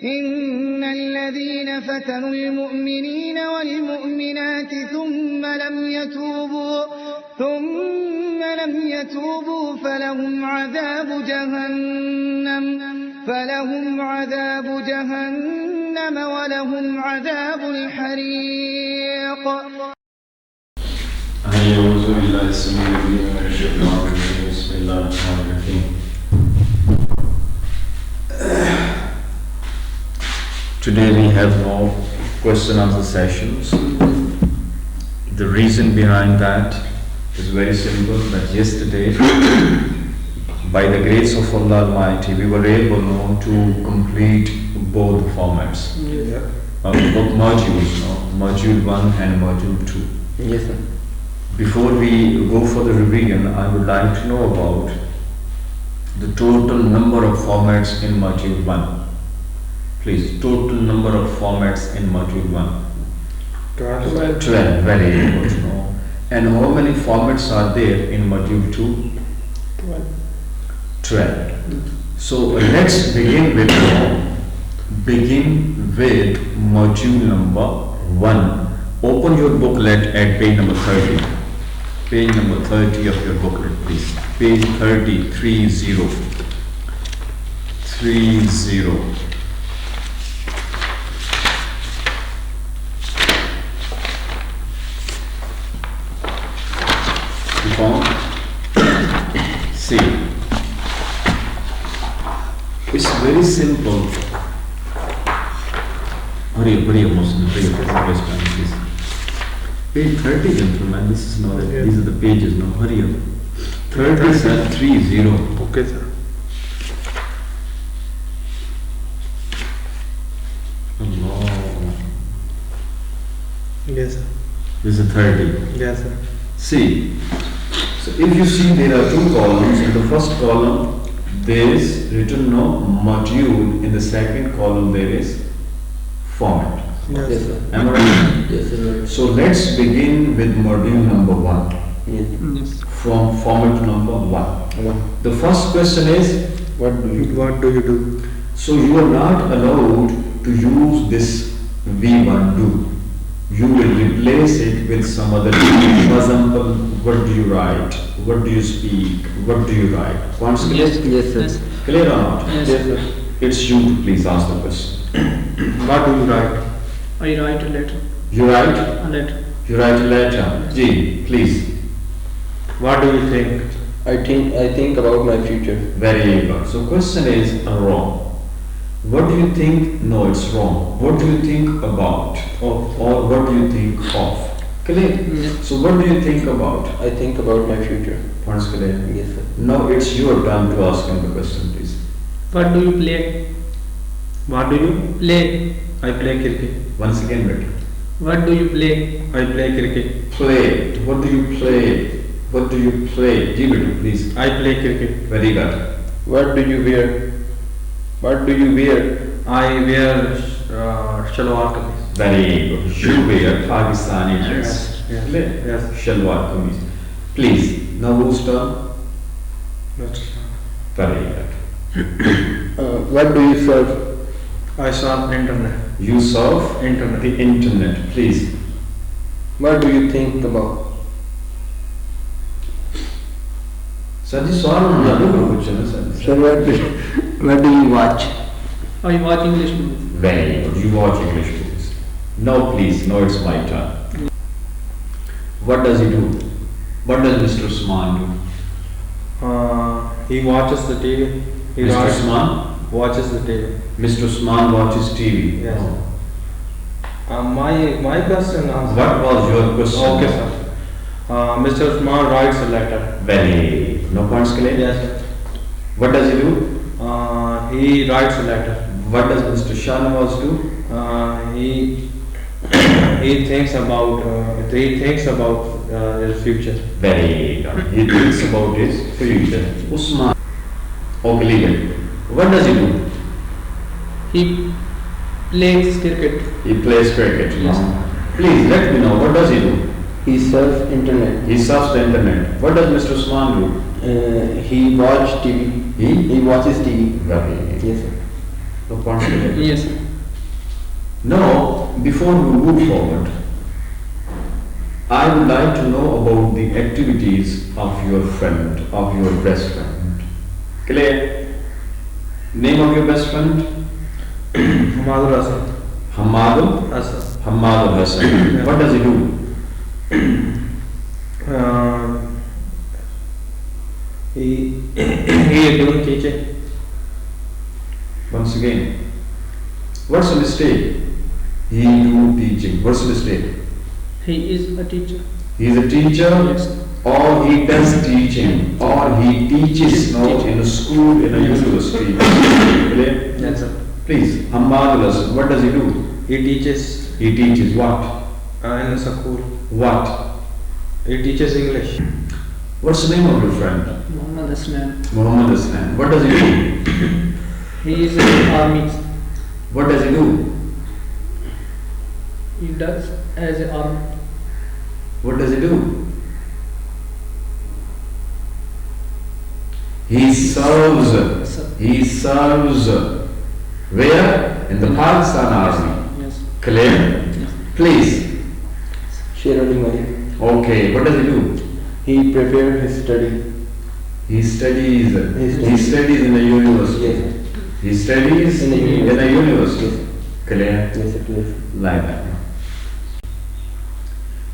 إن الذين فتنوا المؤمنين والمؤمنات ثم لم يتوبوا فلهم عذاب جهنم ولهم عذاب الحريق. أعوذ بالله السميع العليم من الشيطان الرجيم. بسم الله الرحمن الرحيم. Today we have no question answer sessions. The reason behind that is very simple, that yesterday by the grace of Allah Almighty we were able to complete both formats. Both modules, module 1 and module 2. Yes, sir. Before we go for the revision, I would like to know about the total number of formats in module 1. Please, total number of formats in module 1. 12, very good. And how many formats are there in module 2? 12. So let's begin with module number 1. Open your booklet at page number 30. Page number 30 of your booklet, please. Page 30, 30. You found? See, it's very simple. Hurry up, Muslim, hurry up, please. Page 30, gentlemen, this is not it. These are the pages now. Hurry up. 30, sir. 30. Okay, sir. Allah. Yes, sir. This is 30. Yes, sir. See, so if you see there are two columns. In the first column there is written module. In the second column there is format. Yes, sir. Am I right? Yes, sir. So let's begin with module number 1. Yes. From format number 1. The first question is, What do you do? so you are not allowed to use this V1 do. You will replace it with some other. For example, what do you write? What do you speak? What do you write? Once clear? Yes, sir. Clear or not? Yes, sir. It's you to please ask the question. What do you write? I write a letter. You write? A letter. You write a letter. Ji, please. What do you think? I think about my future. Very good. So question is wrong. What do you think? No, it's wrong. What do you think about? Or what do you think of? Clear? Yes. So what do you think about? I think about my future. Once clear? Yes, sir. Now it's your turn to ask him the question, please. What do you play? What do you? Play. I play cricket. Once again, better. What do you play? I play cricket. Play. What do you play? What do you play? Give it, please. I play cricket. Very good. What do you wear? What do you wear? I wear shalwar kameez. Very good. You wear Pakistani dress. Yes. Clear? Yes. Shalwar kameez. Please. Now whose turn? Very good. What do you serve? I serve internet. You serve Internet. the internet. Please. What do you think about? Sir, this one question, sir. Sir, what do you watch? I watch English movies. Very good. You watch English movies. Now please, now it's my turn. What does he do? What does Mr. Usman do? He watches the TV. Mr. Usman watches the TV. Mr. Usman watches TV. Yes. My question is. What was your question? Okay, sir. Mr. Usman writes a letter. Very. No points clear? Yes, sir. What does he do? He writes a letter. What does Mr. Shahnawaz do? He thinks about his future. Very good. He thinks about his future. Usman. Okay, leave it. What does he do? He plays cricket. He plays cricket. Yes. Please let me know. What does he do? He surfs internet. He surfs the internet. What does Mr. Usman do? He watches TV. He watches TV. Very. Yes, sir. For Pondicherry. Yes. Now, before we move forward, I would like to know about the activities of your friend, of your best friend. Clear? Name of your best friend? Hamadul Hasan. Hamadul? Hasan. Hamadul Hasan. What does he do? He is doing teaching. Once again, what's the mistake? He do teaching. What's the mistake? He is a teacher. He is a teacher, Yes. or he does teaching, or he teaches now in a school, in a university. Clear? Yes, sir. Please, Hamadul Hasan, what does he do? He teaches He teaches what? in a school. What? He teaches English. What's the name of your friend? Muhammad Hasnan. Muhammad Hassan. What does he do? He is in the army. What does he do? He does as an army. What does he do? He serves. He serves. Where? In the Pakistan Army. Yes. Clear? Yes. Please. Sherali Malik. Okay. What does he do? He prepared his study. He studies. He He studies in a university. Yes. He studies In a university. in a university. Yes. Clear? Yes, sir, please. Like that.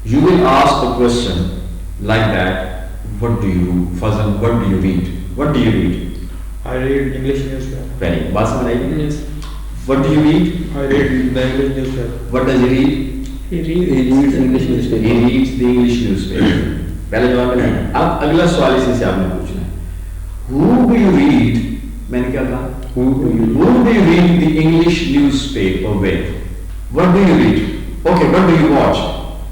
You will ask a question like that. What do you do? Fazan, what do you read? What do you read? I read English newspaper. Very. Basmati. Yes. What do you read? I read the English newspaper. What does he read? He He reads. reads English He newspaper. reads the English newspaper. पहले जवाब नहीं. अब अगला सवाल इसी से आपने पूछना है. Who do you read? मैंने क्या कहा? Who do you Who do you read the English newspaper with? What do you read? Okay, what do you watch?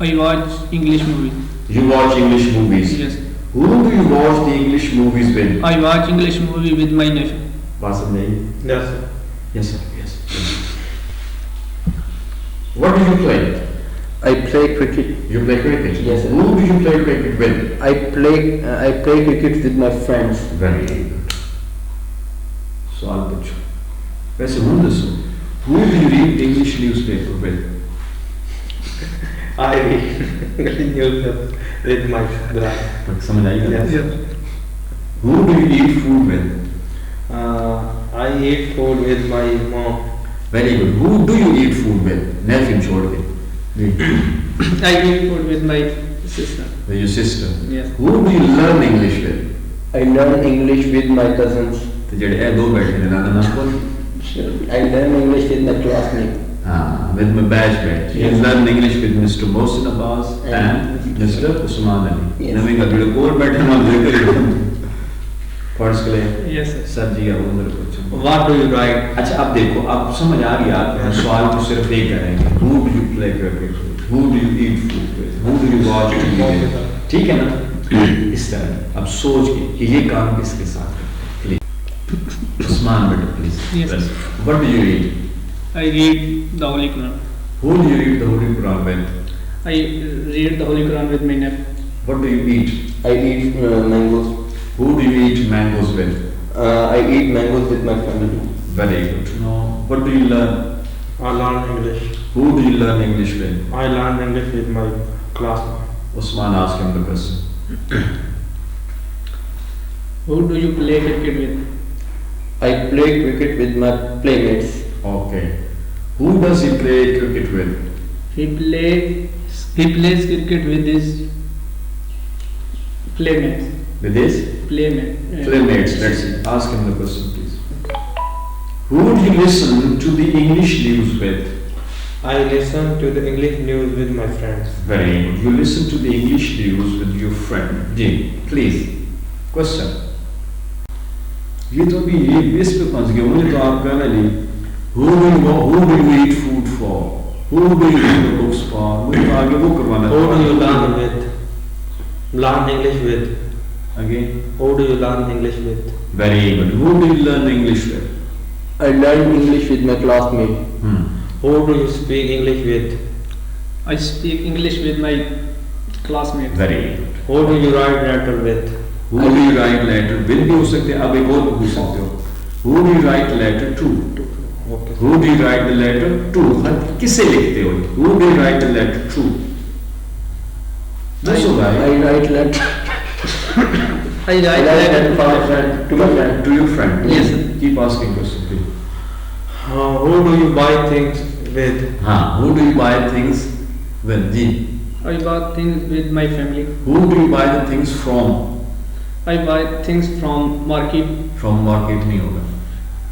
I watch English movies. You watch English movies. Yes. Who do you watch the English movies with? I watch English movie with my nephew. बात समझाइए. Yes, sir. Yes, sir. Yes. What do you play? I play cricket. You play cricket. Yes, sir. Who do you play cricket with? I play cricket with my friends. Very good. सवाल पूछो. वैसे हूँ दसो. Who do you read the English newspaper with? I read English newspaper with my brother. समझ आई क्या? Yes. Who do you eat food with? I eat food with my mom. Very good. Who do you eat food with? Nephew छोड़ के. I eat food with my sister. With your sister. Yes. Who do you learn English with? I learn English with my cousins. तो जेडे ए दो बैठे ने नाना नाम बोल. I learn English with my classmates. With my batchmate. You Yes. learn English with Mr. Mohsin Abbas and Mr. Usman Ali. Yes. नवीं का जोड़े कोर बैठे ना देखो. First के लिए. Yes, sir. सर जी आप उधर कुछ. What do you write? अच्छा अब देखो अब समझ आ गया आप सवाल को सिर्फ एक करेंगे. Who do you play cricket with? Who do you eat food with? Who do you watch TV with? ठीक है ना? इस तरह अब सोच के कि ये काम किसके साथ है. Usman बेटा please. Yes, sir. What do you read? I read the Holy Quran. Who do you read the Holy Quran with? I read the Holy Quran with my nephew. What do you eat? I eat mangoes. Who do you eat mangoes with? I eat mangoes with my family. Very good. No. What do you learn? I learn English. Who do you learn English with? I learn English with my classmate. Usman asked him the question. Who do you play cricket with? I play cricket with my playmates. Okay. Who does he play cricket with? He plays cricket with his playmates. With his playmates. Let's see. Ask him the question, please. Who do you listen to the English news with? I listen to the English news with my friends. Very good. You listen to the English news with your friend. Ji, please. Question. ये तो अभी ये base पे फंस गया. मुझे तो आप कहना नहीं. Who do you eat food for? Who do you read the books for? मुझे तो आगे वो करवाना. Who do you learn with? Learn English with. Again. Who do you learn English with? Very good. Who do you learn English with? I learn English with my classmate. Who do you speak English with? I speak English with my classmates. Very good. Who do you write letter with? Who do you write letter? Will भी हो सकते हैं. अब एक और पूछ सकते हो. Who do you write letter to? Okay. Who do you write the letter to? खत किसे लिखते हो? Who do you write the letter to? That's all right. I write letter. I I write write letter letter for a friend, to my friend. To your friend. Yes, sir. Keep asking question, please. Who do you buy things with? Who do you buy things with? Ji. I buy things with my family. Who do you buy the things from? I buy things from market. From market नहीं होगा.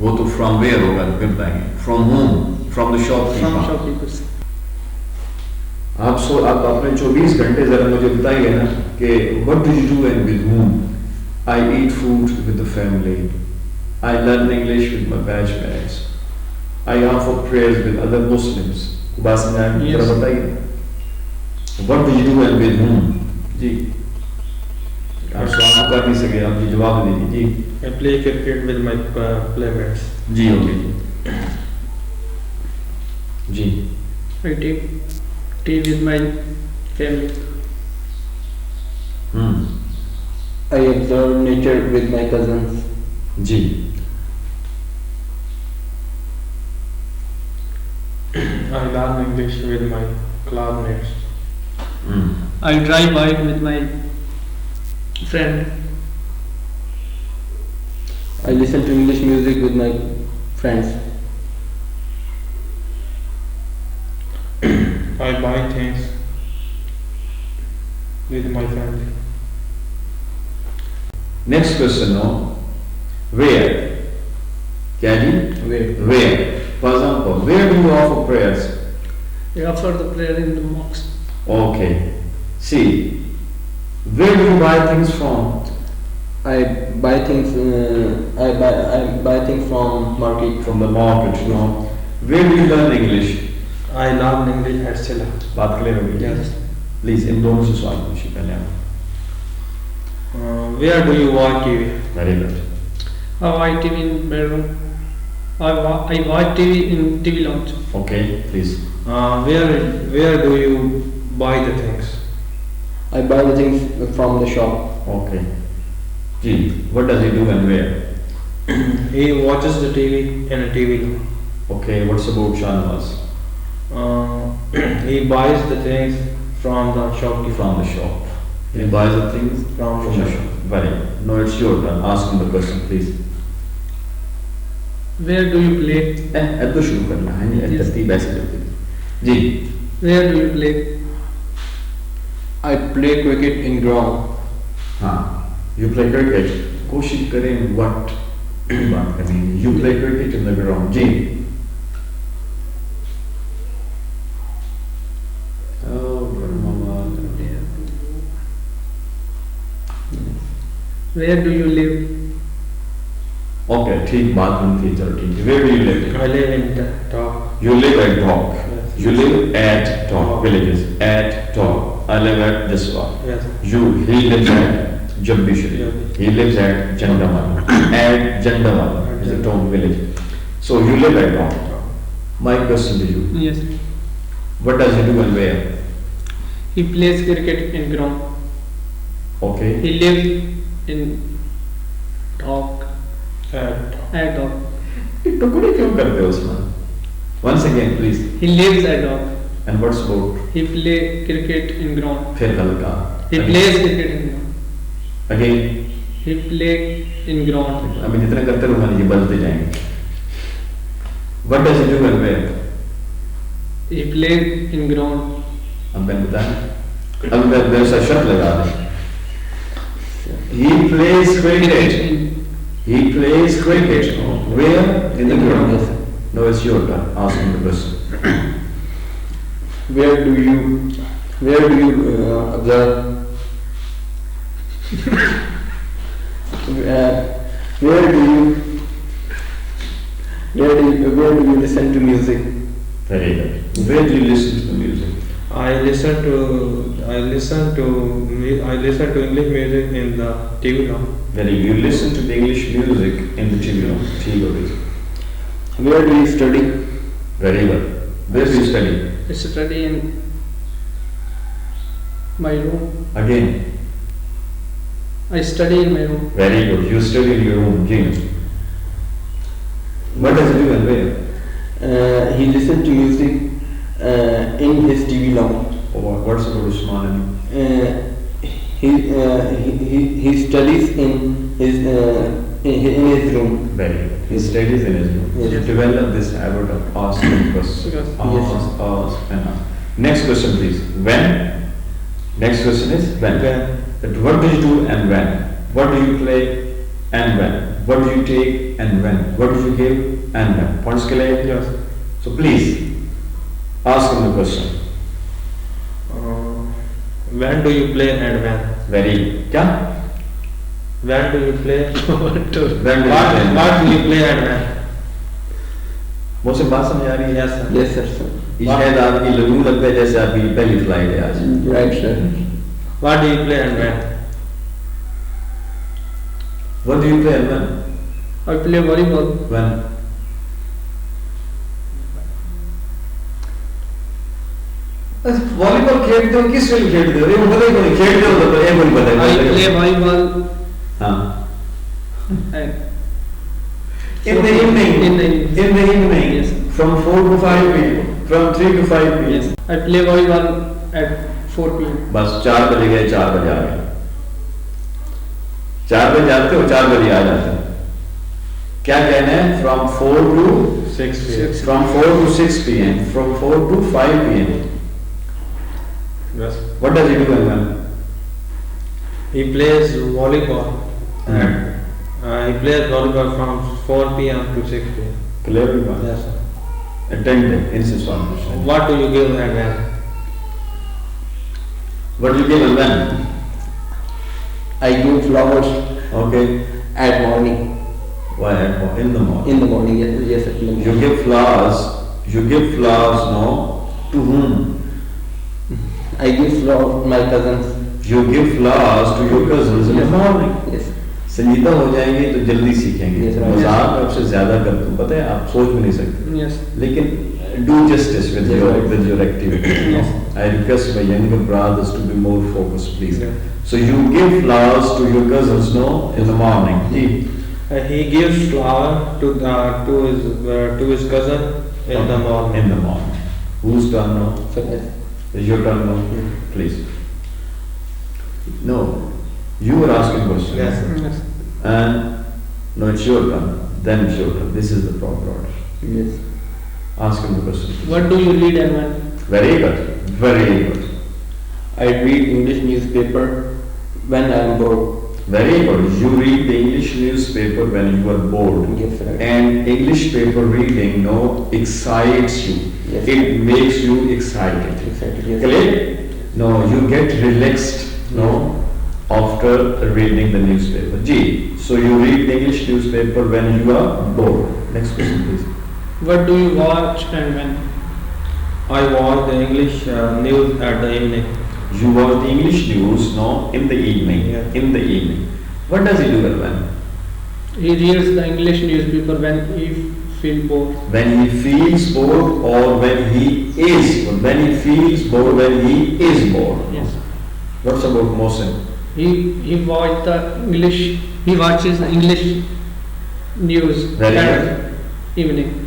वो तो from where होगा फिर बताएंगे. From whom? From the shopkeeper. From shopkeepers. आप अपने 24 घंटे जरा मुझे बताइए ना कि what do you do and with whom? I eat food with the family. I learn English with my batchmates. I offer prayers with other Muslims. बात समझ आए? Yes. जरा बताइए. What do you do and with whom? जी. आप सवाल कर नहीं सके, आप जी जवाब दीजिए जी. I play cricket with my playmates. जी ओके जी. जी. I take tea with my family. I observe nature with my cousins. जी. I learn English with my classmates. I drive bike with my friend. I listen to English music with my friends. I buy things with my family. Next question, no? Where? क्या जी? Where? For example, where do you offer prayers? I offer the prayer in the mosque. Okay. See, where do you buy things from? I buy things. I buy things from market. From the market, no? Where do you learn English? I learn English at Silla. बात clear हो गई? Yes. Please, इन दोनों से सवाल पूछिए पहले आप. Where do you watch TV? Very good. I watch TV in bedroom. I watch TV in TV lounge. Okay, please. Where do you buy the things? I buy the things from the shop. Okay. Gee, what does he do and where? He watches the TV in a TV lounge. Okay, what's about Shanwas? He buys the things from the shopkeeper. From the shop. He buys the things From the from the shop. shop. Very good. Now it's your turn. Ask him the question, please. Where do you play? अब तो शुरू करना है नहीं Yes. तरतीब ऐसे चलती है. जी. Where do you play? I play cricket in ground. हाँ. You play cricket. कोशिश करें what की बात करनी है. You play cricket in the ground. Ji. Oh, Brahma. Where do you live? Okay, ठीक बात बनती है चलो ठीक है. Where do you live? I live in the top. You live at Dock. Yes. You live at Dock villages. At Dock. I live at Jaswa. Yes. He lives at Jambishri. Yeah. He lives at Jandaman. At Jandaman is a town village. So you live at Dock. My question to you. Yes. What does he do and where? He plays cricket in ground. Okay. He lives in dog. At dog. टुकड़े क्यों करते हो उसमें? Once again, please. He lives at dog. And what's about? He play cricket in ground. फिर हल्का. He plays cricket in ground. Again. He play in ground. अभी जितना करते रहो मान लीजिए बदलते जाएंगे. What does he do and where? He plays in ground. अब मैंने बताया. अब मैं वैसा शर्त लगा दें. He plays cricket. He plays cricket. Where? In the ground. Now it's your turn. Ask him the question. Where do you observe? Where do you listen to music? Very good. Where do you listen to the music? I listen to English music in the TV lounge. Very good. You listen to the English music in the TV. ठीक हो गई. Where do you study? Very well. Where do you study? I study in my room. Again. I study in my room. Very good. You study in your room. Jane. What does he do and where? He listens to music in his TV lounge. What's about Usman? He studies in his room. Very good. He studies in his room. Yes. You develop this habit of asking questions. Yes. Ask and ask. Next question, please. When? Next question is when. But what do you do and when? What do you play and when? What do you take and when? What do you give and when? Points clear? Yes. So please ask him the question. When do you play and when? Very good. क्या? When do you play? When do you play? What do you play and when? मुझसे बात समझ आ रही है? Yes, sir. Yes, sir. Sir. शायद आपकी लगू लगता है जैसे आपकी पहली फ्लाइट है आज. Right, sir. What do you play and when? What do you play and when? I play volleyball. When? Volleyball खेलते हो किस लिए खेलते हो? ये पता ही नहीं खेलते हो तो ये कोई पता I नहीं. play volleyball हाँ. and In the evening. In the evening. In the evening. Yes. From 4 to 5 p.m. From 3 to 5 p.m. yes, I play volleyball at 4 p.m. बस 4 बजे गए 4 बजे आ गए. 4 बजे जाते हो 4 बजे आ जाते हो. क्या कहना है? From 4 to 6 p.m. From 4 to 6 p.m. From 4 to 5 p.m. Yes. What does he do and when? He plays volleyball. And He plays volleyball from 4 p.m. to 6 p.m. clear everyone. Yes, sir. Attend it. Insist on this. What do you give and when? What do you give and when? I give flowers Okay. at morning. Why? In the morning. In the morning, yes, yes, sir. In the You morning. give flowers. You give flowers, no? To whom? I give flowers to my cousins. You give flowers to your cousins in the morning. Yes. संजीदा हो जाएंगे तो जल्दी सीखेंगे. Yes, right. मजाक में आपसे ज्यादा करते हो, पता है आप सोच भी नहीं सकते. Yes. लेकिन do justice with Yes, your right. with your activity. Yes. I request my younger brothers to be more focused, please. Yeah. So you give flowers to your cousins, no, in the morning. He gives flower to his cousin in the morning. In the morning. Whose turn now? So, yes. Is your turn now? Please. No, you were asking questions. Yes, sir. Yes. And no, it's your turn. Then it's your turn. This is the proper order. Yes. Ask him the question. What do you read and when? Very good. Very good. I read English newspaper when I am bored. Very good. You read the English newspaper when you are bored. Yes, sir. And English paper reading, no, excites you. Yes. It makes you excited. Excited, yes. Clear? No, you get relaxed, no, after reading the newspaper. G. So you read the English newspaper when you are bored. Next question, please. What do you watch and when? I watch the English news at the evening. You watch the English news, no, in the evening. Yeah. In the evening. What does he do and when? He reads the English newspaper when he feels bored. When he feels bored or when he is bored. When he feels bored, when he is bored. Yes. What's about Mohsin? He watched the English. He watches the English news Very at evening.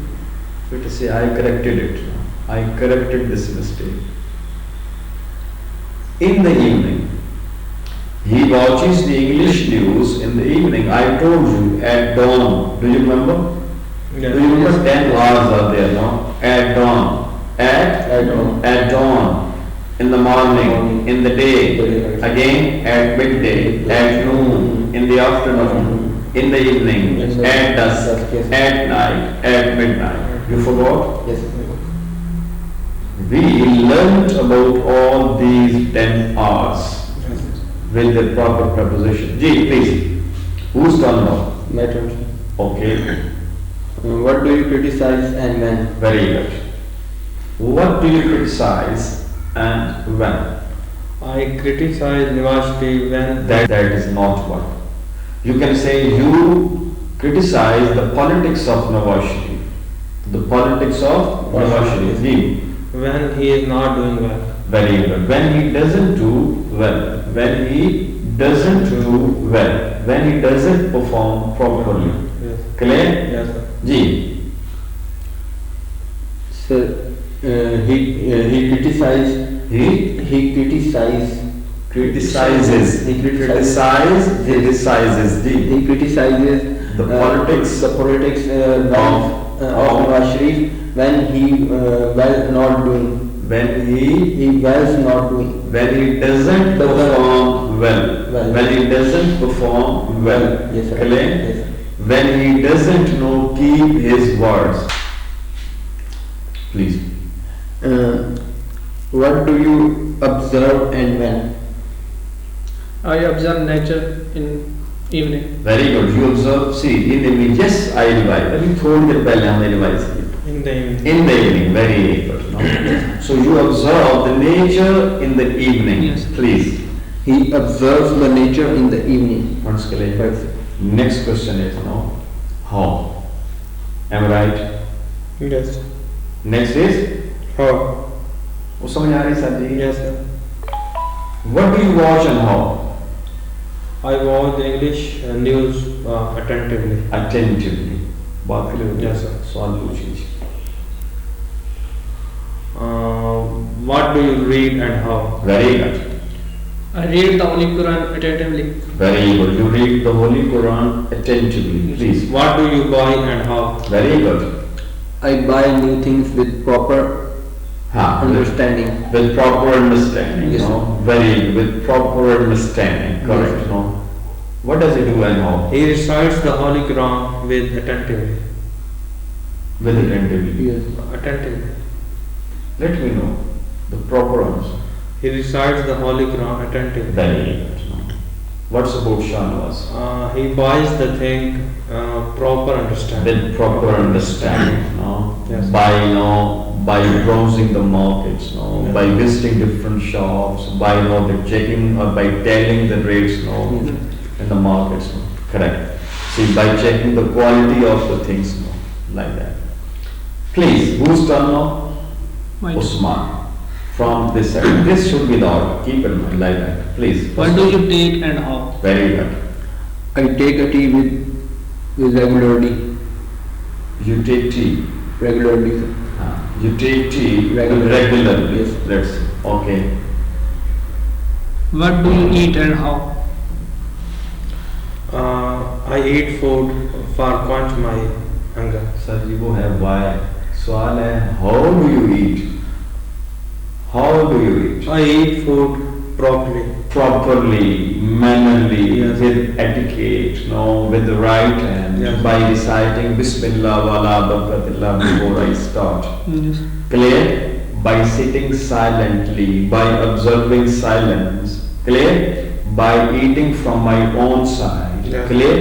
Wait to say, I corrected it. I corrected this mistake. In the evening. He watches the English news in the evening. I told you at dawn. Do you remember? Yes. Do you remember 10 hours are there, no? At dawn. At dawn. At dawn. In the morning. In the day. Again at midday. At noon. In the afternoon. In the evening. Yes. At dusk. Yes. At night. At midnight. You forgot? Yes. We learnt about all these 10 hours with the proper preposition. G, please. Who's turn now? My turn. Okay, What do you criticize and when? very good. What do you criticize and when? I criticize university when That is not one. You can say you criticize the politics of University. The politics of University. G, when he is not doing well. very good. When he doesn't do well. When he doesn't do well. When he doesn't perform properly. Yes. Clear? Yes, sir. G. Sir, he criticized. He He criticized. criticizes. He Criticizes the He criticizes The politics the politics of- of Nawaz Sharif when he well not doing. when he He was not doing. when he doesn't perform well. Well. When he doesn't perform well. Yes, sir. Clear? Yes, sir. When he doesn't know keep his words. Please. What do you observe and when? I observe nature in evening. Very good. You observe. See, in the evening. Yes, I revise. अभी थोड़ी देर पहले हमने revise किया. In the evening. In the evening. Very good. No? So you observe the nature in the evening. Yes. Please. He observes the nature in the evening. Once clear. Perfect. Next question is how. Am I right? Yes. Next is How? वो समझ आ रही sir जी? Yes, sir. What do you watch and how? I watch the English news attentively. Attentively. बात clear हो गई? Yes, sir. सवाल पूछिए. What do you read and how? Very good. I read the Holy Quran attentively. Very good. You read the Holy Quran attentively. Please. What do you buy and how? Very good. I buy new things with proper understanding. With proper understanding. Yes, No? Very good. With proper understanding. Correct. Yes. No. What does he do and how? He recites the Holy Quran with attentively. With attentively. Yes. Attentively. Let me know the proper answer. He recites the Holy Quran attentively. Very good. No. What's about Shahnawaz? He buys the thing proper understanding. With proper understanding, no? Yes. By browsing the markets, no? Yes. By visiting different shops, by the checking or by telling the rates, no? In the markets, no? Correct. See, by checking the quality of the things, no? Like that. Please, whose turn now? My Usman. From this side. This should be the order. Keep in mind like that. Please. What do you take and how? Very good. I take a tea with regularly. You take tea. Regularly. Sir. You take tea Regularly. Yes. Let's see. Okay. What do you eat and how? I eat food for quench my hunger. Sir जी वो है why. सवाल है how do you eat? How do you eat? I eat food properly. Properly, mannerly, Yes. with etiquette, no, with the right hand, Yes. by reciting Bismillah wala barakatillah before I start. Yes. Clear? By sitting silently, by observing silence. Clear? By eating from my own side. Yes. Clear?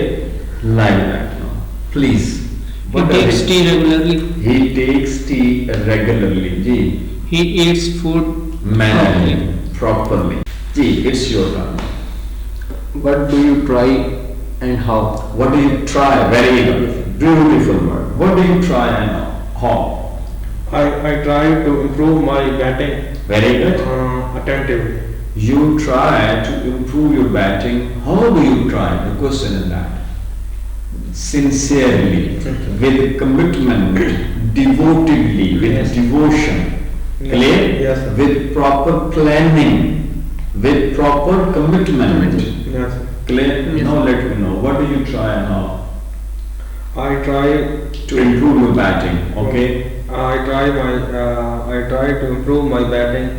Like that. No? Please. He What does takes tea regularly. He takes tea regularly. Ji. He eats food Mannerly. Properly. Ji, it's your turn. What do you try and how? What do you try? Very good. Beautiful word. What do you try and how? I try to improve my batting Very good. attentively. You try to improve your batting. How do you try? The question is that. Sincerely, with commitment, devotedly, with Yes. devotion. Clear? Yes, sir. With proper planning, with proper commitment. Yes. Clear? Now let me know. What do you try and how? I try To improve your batting, okay? I try to improve my batting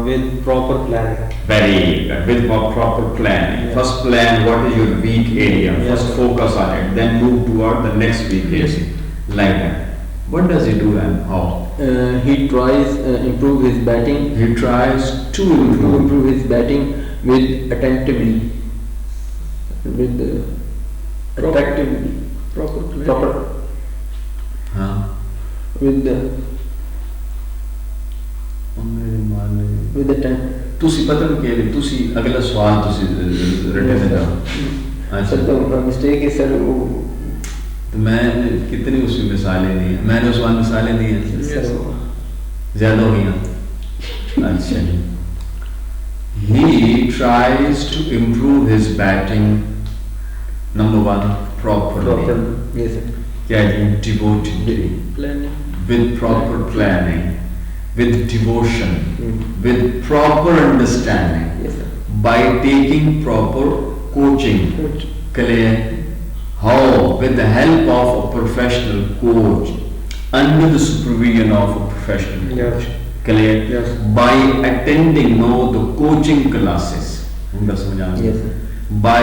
with proper planning. Very good. With proper planning. Yes. First plan what is your weak area. Yes. First focus on it. Then move toward the next weak area. Like that. What does he do and how? He tries improve his batting. He tries to To improve. improve his batting with attentively. With attractively. proper play. Proper. हाँ. With the with the time. ਤੁਸੀਂ ਪਤਾ ਨਹੀਂ ਕਿ ਤੁਸੀਂ ਅਗਲਾ ਸਵਾਲ ਤੁਸੀਂ written में जाओ. सर अच्छा. तो मिस्टेक है सर वो तो मैं कितनी उसमें मिसालें दी हैं. मैंने उस वाली मिसालें दी हैं. सर वो ज्यादा हो गई. अच्छा. He tries to improve his batting. Number one, properly. proper. Yes sir. क्या है? Devotedly. Planning. with proper planning, with devotion, Mm. with proper understanding, Yes, sir. by taking proper coaching. Coach. Clear? How? With the help of a professional coach, under the supervision of a professional coach. Yes. Clear? Yes. By attending now the coaching classes. उनका समझाना। Yes, sir. By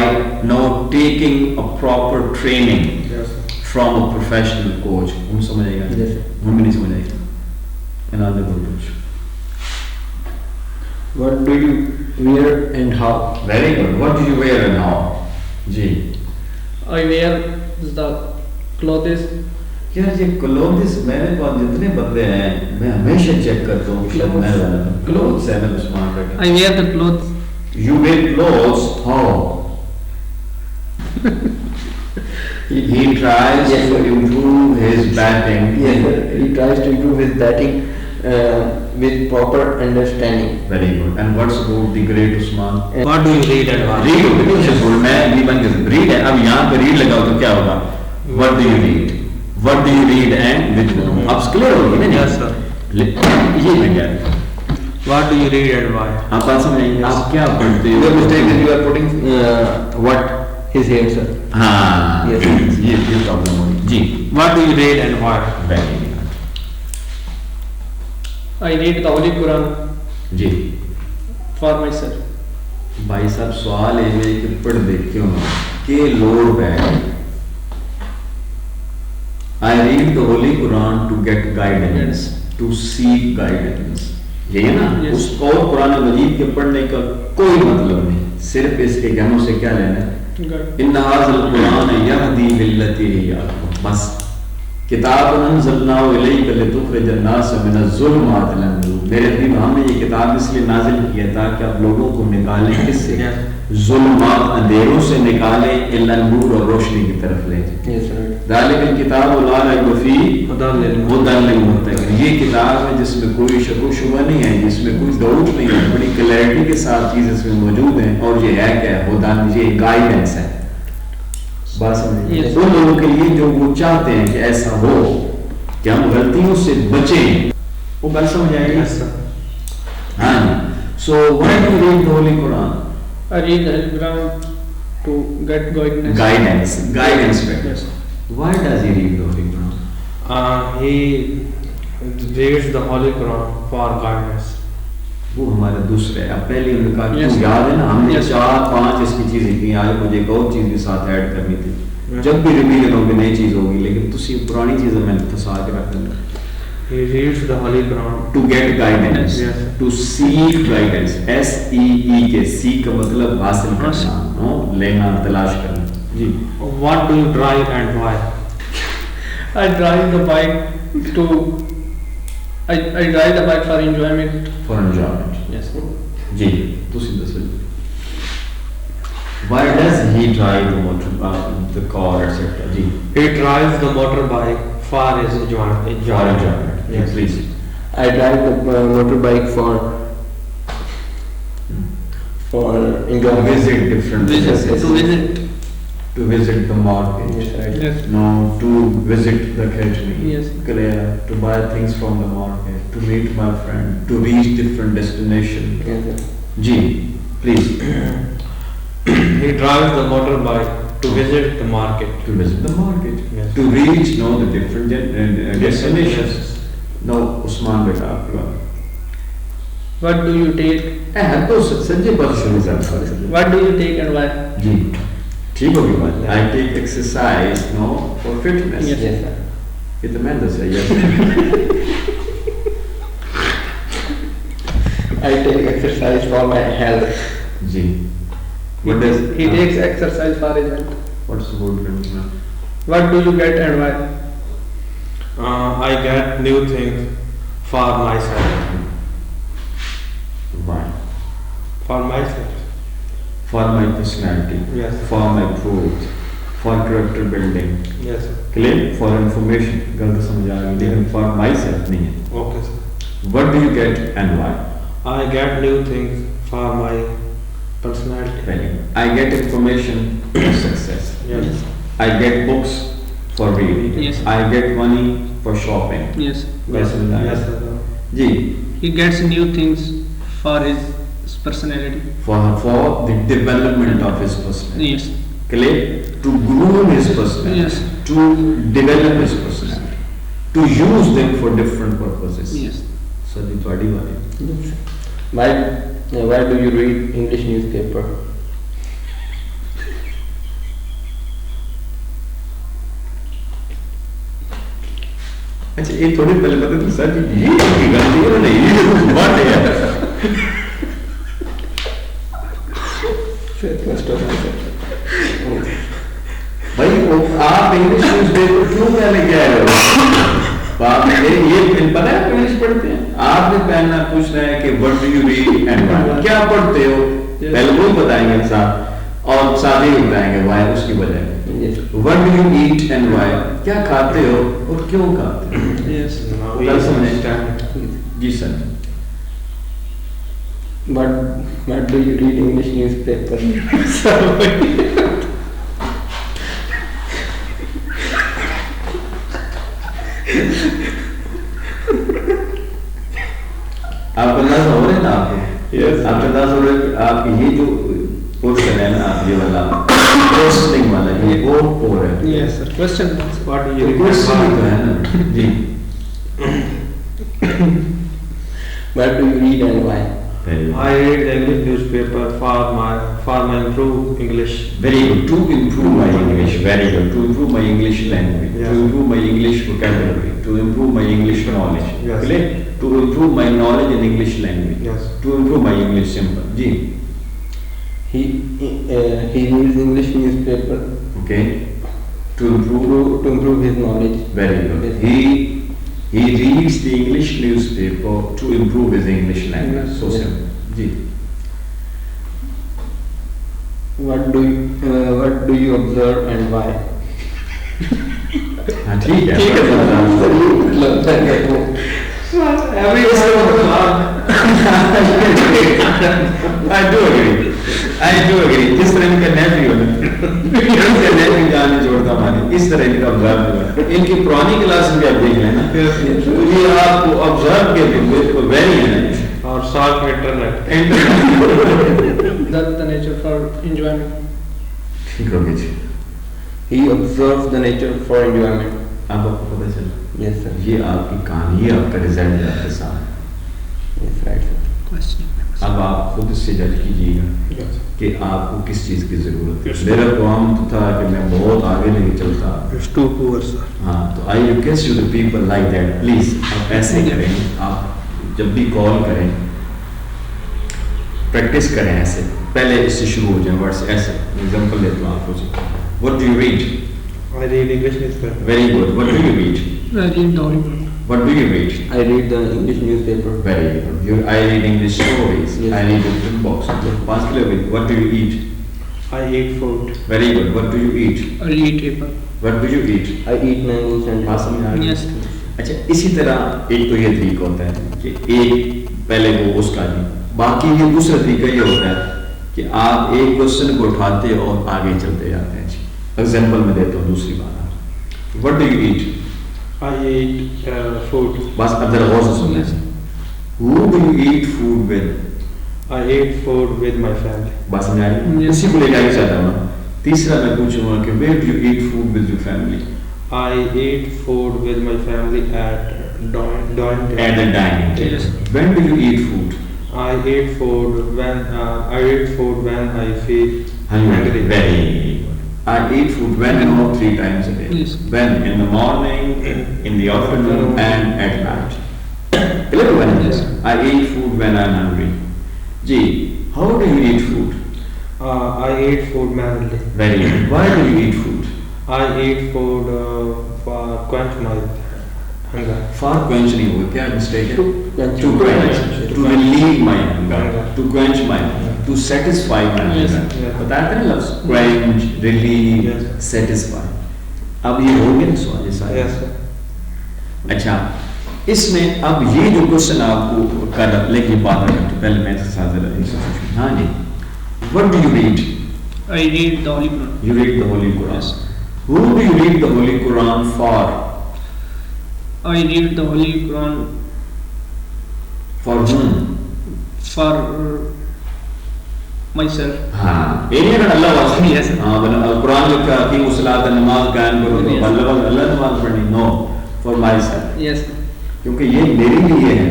now taking a proper training Yes. from a professional coach. उन समझेगा? Yes, sir. उन भी नहीं समझेगा। Another good coach. What do you wear and how? Very good. What do you wear and how? Ji. I wear the clothes. यार ये clothes मेरे पास जितने बंदे हैं मैं हमेशा चेक करता हूँ क्लोथ्स है मैं उस्मान बेटा I wear the clothes. you wear clothes how he tries Yes, to sir. improve his batting Yes, sir. He tries to improve his batting with proper understanding. very good and what's about the great Usman What do you read and why? read बिल्कुल बोल मैं भी बन गया read है अब यहाँ पे read लगाओ तो क्या होगा what do you read and with अब clear हो गई ना Yes, sir. ये मैं कह रहा हूँ What do you read and why? आप बात समझेंगे आप क्या पढ़ते Your हो mistake is you are putting what his hair, sir. हाँ Yes. ये प्रॉब्लम होगी जी What do you read and why? very good I read the Holy Quran ji for myself. भाई साहब सवाल है मेरे कि पढ़ दे क्यों के load bag I read the Holy Quran to get guidance to seek guidance यही है ना Yes. उसको कुरान मजीद के पढ़ने का कोई मतलब नहीं सिर्फ इसके गहनों से क्या लेना है God. इन हाज़िल कुरान यहदी लिल्लती हिय अक़वम बस किताब अंज़लनाहु इलैका लितुख़रिजन नास मिनज़्ज़ुलुमाति इलन-नूर मेरे हबीब हमने ये किताब इसलिए नाज़िल किया ताकि आप लोगों को निकालें किससे ज़ुल्मात अंधेरों से निकालें इलन-नूर और रोशनी की तरफ ले जाएं Yes, sir. ज़ालिकल किताबु ला रैब फ़ीह Hudan lil हुदन लिल-मुत्तक़ीन ये किताब है जिसमें कोई शक व शुबा नहीं है जिसमें कोई डाउट नहीं है बड़ी क्लैरिटी के साथ चीज़ इसमें मौजूद है और ये है क्या हुदन ये गाइडेंस है बात समझिए Yes. उन लोगों के लिए जो वो चाहते हैं कि ऐसा हो कि हम गलतियों से बचें वो बात समझ आएगी Yes, sir. हाँ जी so why do you read the holy Quran I read the Holy Quran to get guidance. Guidance पे Yes. Why does he read the holy Quran He reads the Holy Quran for guidance. वो हमारे दूसरे अब पहले उन्होंने कहा Yes. कि याद है ना हमने Yes. 4-5 इसकी चीजें की आज मुझे एक और चीज भी साथ ऐड करनी थी Yes. जब भी रिवीजन होगी नई चीज होगी लेकिन तुसी पुरानी चीजें मैंने फंसा के रख देना He reads the Holy Quran. To get guidance Yes. To seek guidance SEE के सी का मतलब हासिल करना नो लेना तलाश करना जी What do you drive and why? I drive the bike to. I drive the bike for enjoyment. For enjoyment Yes. जी तुसी दसो why does he drive the motor the car etcetera जी He drives the motorbike for his enjoyment. For enjoyment Yes. Please I drive the motorbike for enjoyment. visit different Visit, places. to visit. To visit the market. Yes, right. Yes. No, to visit the academy. Yes. Clear. To buy things from the market. To meet my friend. To reach different destination. Yes, sir. G. Please. He drives the motorbike to visit the market. To visit the market. Yes. To reach no the different destinations. Yes. No, Usman beta आपकी बात. What do you take? तो संजय पर शुरू करते हैं. What do you take and why? जी. ठीक होगी बात. I take exercise no for fitness. Yes. Yes, sir. ये तो मैं दस है yes. I take exercise for my health. Ji. He, What does he takes exercise for his health. What's the word for What do you get and why? I get new things for myself. Why? For myself. For my personality. Yes. For my growth. For character building. Yes. Sir. Claim for information. गलत समझ आ गई लेकिन for myself नहीं है. Okay, sir. What do you get and why? I get new things for my personality. Very good. I get information for success. Yes. I get books for reading. Yes. I get money for shopping. Yes. Personality. Yes, sir. Ji, He gets new things for his personality. for the development of his personality. Yes. Clear? To groom his personality. Yes. To develop his personality. To use them for different purposes. Yes. So the body वाली. Why do you read English newspaper? अच्छा ये थोड़ी पहले पता था sir जी ये की गलती है ना ये बात है भाई आप इंग्लिश न्यूज़पेपर क्यों क्या लेके आए हो आप ये पता है आप इंग्लिश पढ़ते हैं आपने पहनना पूछ रहे हैं कि what do you read and why क्या पढ़ते हो पहले वो बताएंगे साहब और साथ ही बताएंगे व्हाई उसकी वजह what do you eat and why क्या खाते हो और क्यों खाते हो Yes. कल समझे जी sir But do you read English newspaper? आप अंदाजा हो रहे हैं ना आपको Yes. आप अंदाजा हो रहे हैं कि आप ये जो क्वेश्चन है ना आप ये वाला क्वेश्चनिंग वाला ये वो हो रहा है Yes, sir. Question. What do ये you क्वेश्चन ही तो है ना जी What do you read and why? I read the English newspaper for my improved English. very good to improve my English very good to improve my English language Yes. to improve my English vocabulary to improve my English knowledge Yes. clear to improve my knowledge in English language Yes. to improve my English simple ji He reads English newspaper okay to improve to improve his knowledge. very good Yes. he reads the English newspaper to improve his English language so Yes. simple ji What do you observe and why? हाँ ठीक है Every I do agree जिस तरह इनका nephew है nephew जाने जोड़ता हमारे इस तरह इनका ऑब्जर्व हुआ इनकी पुरानी क्लास में आप देख लेना तो ये आपको ऑब्जर्व के बिल्कुल वेरी है or solve internet. That's the nature for enjoyment. ठीक हो गया जी He observes the nature for enjoyment. अब आपको पता चला Yes, sir. ये आपकी कहानी है आपका रिजल्ट है आपके साथ Yes, right, sir. Question. अब आप खुद से जज कीजिएगा कि आपको किस चीज़ की ज़रूरत है मेरा काम तो था कि मैं बहुत आगे नहीं चलता It's too poor, sir. हाँ तो I request you the people like that please आप ऐसे करें आप जब भी कॉल करें प्रैक्टिस करें ऐसे पहले इससे शुरू हो जाए वर्ड्स ऐसे एग्जांपल देता हूँ आपको जी what do you read I read English newspaper. Very good what do you read I read the Holy Book. What do you read I read the English newspaper. Very good you I read English stories Yes. I read film box पास के लिए what do you eat I eat food. Very good what do you eat I eat apple. What do you eat I eat mangoes and पास में आ गया? Yes. अच्छा इसी तरह एक तो ये तरीका होता है कि एक पहले वो उसका नहीं बाकी ये दूसरा तरीका ये होता है कि आप एक क्वेश्चन को उठाते हो और आगे चलते जाते हैं जी एग्जांपल में देता हूँ दूसरी बात what do you eat I eat food. बस अब जरा गौर से सुनना है who do you eat food with I eat food with my family. बस समझ आई Yes. इसी को लेकर आगे चलता हूँ ना तीसरा मैं पूछूंगा कि where do you eat food with your family I eat food with my family at dining at the table. Dining Yes. When do you eat food I eat food when I feel hungry. Very good. I eat food when and not 3 times a day. Yes. When? In the morning, in the afternoon, and at night. Clear when? Yes. I eat food when I'm hungry. G. How do you eat food? I eat food manually. Very good. Why do you eat food? I eat food for quench my hunger. For quenching हुआ क्या mistake है? quench. To quench. To To relieve my hunger. To quench my hunger. To satisfy my Yes. hunger. Yes. बताया था ना लफ्ज़? Quench, relieve, Yes. satisfy. अब ये हो गया ना सवाल ये सारे? Yes, sir. अच्छा इसमें अब ये जो क्वेश्चन आपको कर लेकिन बात करते पहले मैं इसके साथ जरा एक सोचूं। हाँ जी what do you read I read the Holy Book. You read the holy Quran Yes. Who do you read the holy Quran for I read the Holy Quran For whom? for myself. हाँ ये नहीं अगर अल्लाह वास्ते Yes. हाँ बना कुरान लिखा कि मुसलात नमाज कायम करो तो Yes. अल्लाह नमाज पढ़नी no for my self Yes. क्योंकि ये मेरे लिए है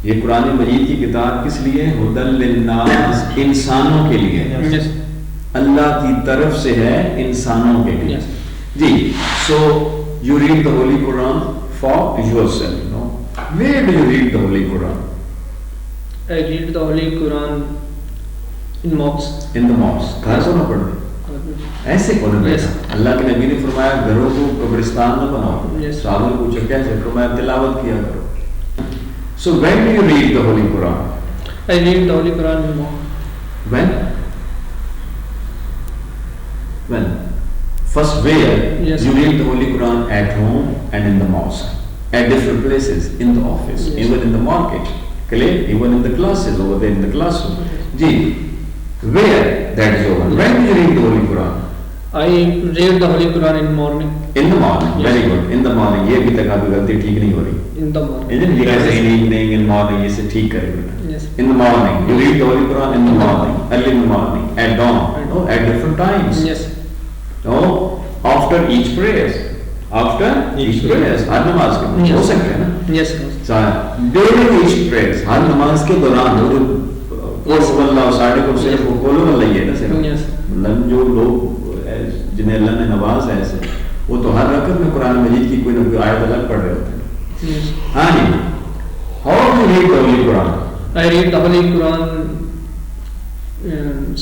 ये कुरान मजीद की किताब किस लिए हुदल लिन्नास इंसानों के लिए है Yes. अल्लाह की तरफ से है इंसानों के लिए Yes. जी so you read the holy Quran for yourself no where do you read the holy Quran I read the Holy Quran in mosques. In the mosque घर को ना पढ़ो ऐसे कौन Yes. बैठा अल्लाह के नबी ने फरमाया घरों को कब्रिस्तान न बनाओ Yes. साहब ने पूछा कैसे फरमाया तिलावत किया करो so when do you read the holy Quran I read the Holy Quran in mosque. when first where Yes. you read the holy Quran at home and in the mosque at different places in the office Yes. even in the market clear even in the classes over there in the classroom ji where that is over when do you read the holy Quran I read the Holy Quran in morning. in the morning Yes. very good in the morning ये अभी तक आपकी गलती ठीक नहीं हो रही In the morning. isn't it you guys in evening in morning ये से ठीक करेंगे Yes. in the morning you read the holy Quran in the morning early in the morning at dawn no at different times Yes. no after each prayers after each prayers हर नमाज के बाद हो Yes. सकते हैं ना Yes. during each prayers हर नमाज के दौरान वो जो अल्लाह साढ़े को सिर्फ वो कोलो वाला ही है ना सिर्फ Yes. मतलब जो लोग जिन्हें अल्लाह ने नवाज है ऐसे वो तो हर रकत में कुरान मजीद की कोई ना कोई आयत अलग पढ़ रहे होते हैं Yes. हाँ जी how do you read the holy Quran I read the Holy Quran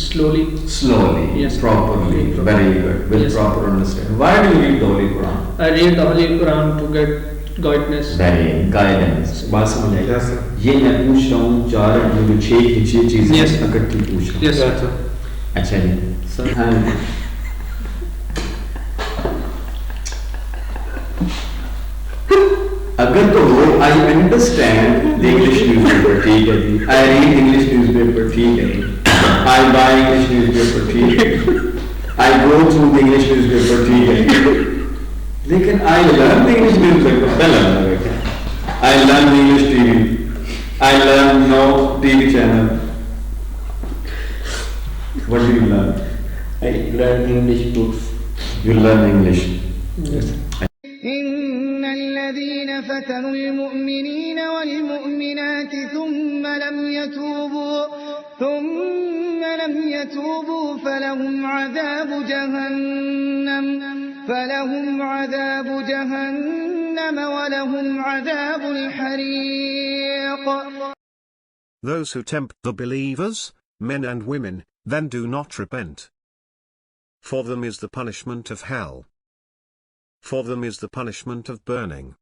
slowly. slowly Yes. properly very good with Yes. proper understanding why do you read the holy Quran I read the Holy Quran to get guidance. very guidance बात समझ आई Yes, sir. ये मैं पूछ रहा हूँ चार जो छह चीजें Yes. इकट्ठी पूछ रहा हूँ Yes. sir. अच्छा जी Sir. हाँ अगर तो हो I understand the English newspaper ठीक है जी आई रीड इंग्लिश न्यूज़पेपर ठीक है जी आई बाय इंग्लिश न्यूज़पेपर ठीक है I go through the English newspaper ठीक है लेकिन I learn the English newspaper पहला I learn English TV I learn no TV channel what do you learn I learn English books. You learn English Yes. إن الذين فتنوا المؤمنين والمؤمنات ثم لم يتوبوا فلهم عذاب جهنم ولهم عذاب الحريق. Those who tempt the believers, men and women, then do not repent. For them is the punishment of hell. For them is the punishment of burning.